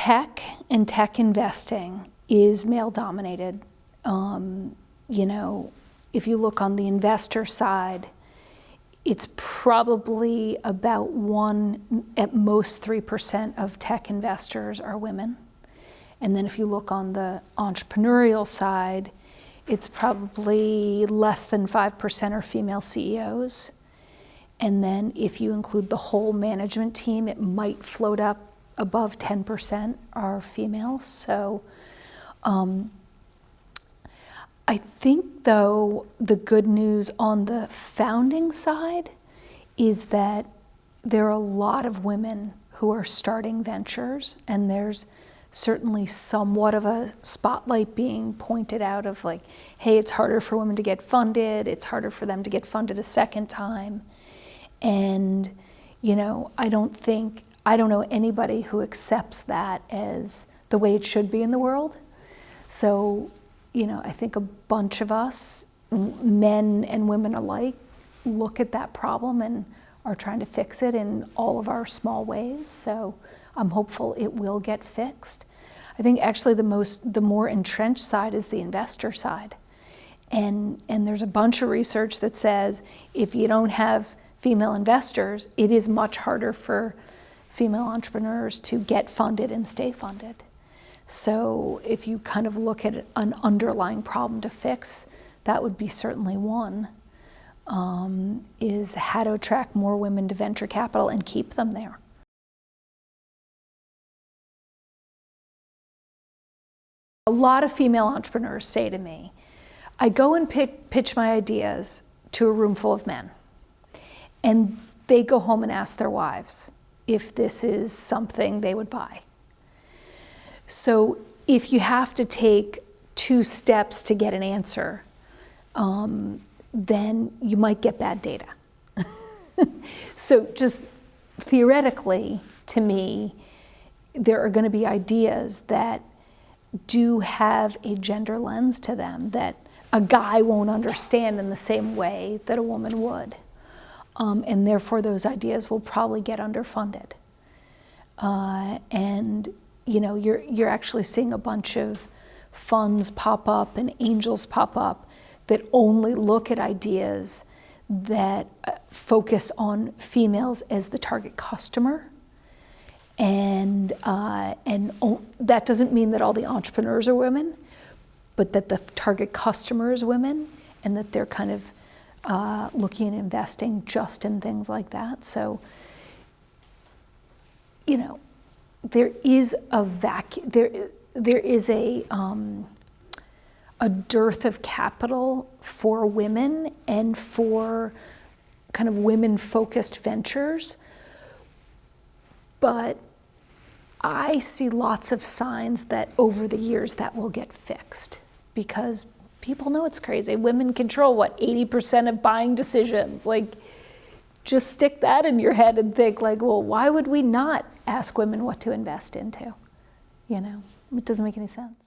tech and tech investing is male dominated. You know, if you look on the investor side, it's probably about 1, at most 3% of tech investors are women. And then if you look on the entrepreneurial side, it's probably less than 5% are female CEOs. And then if you include the whole management team, it might float up above 10% are females. So I think, though, the good news on the founding side is that there are a lot of women who are starting ventures, and there's certainly somewhat of a spotlight being pointed out of like, hey, it's harder for women to get funded, it's harder for them to get funded a second time. And, you know, I don't know anybody who accepts that as the way it should be in the world. So, you know, I think a bunch of us, men and women alike, look at that problem and are trying to fix it in all of our small ways. So I'm hopeful it will get fixed. I think actually the more entrenched side is the investor side. And there's a bunch of research that says if you don't have female investors, it is much harder for female entrepreneurs to get funded and stay funded. So if you kind of look at an underlying problem to fix, that would be certainly one, is how to attract more women to venture capital and keep them there. A lot of female entrepreneurs say to me, I go and pitch my ideas to a room full of men, and they go home and ask their wives if this is something they would buy. So if you have to take 2 steps to get an answer, then you might get bad data. So just theoretically, to me, there are going to be ideas that do have a gender lens to them that a guy won't understand in the same way that a woman would. And therefore those ideas will probably get underfunded. And you know, you're actually seeing a bunch of funds pop up and angels pop up that only look at ideas that focus on females as the target customer. And that doesn't mean that all the entrepreneurs are women, but that the target customer is women, and that they're kind of looking and investing just in things like that. So, you know, there is a vacuum. There is a dearth of capital for women and for kind of women-focused ventures, but I see lots of signs that over the years that will get fixed, because people know it's crazy. Women control, 80% of buying decisions. Like, just stick that in your head and think like, well, why would we not ask women what to invest into? You know, it doesn't make any sense.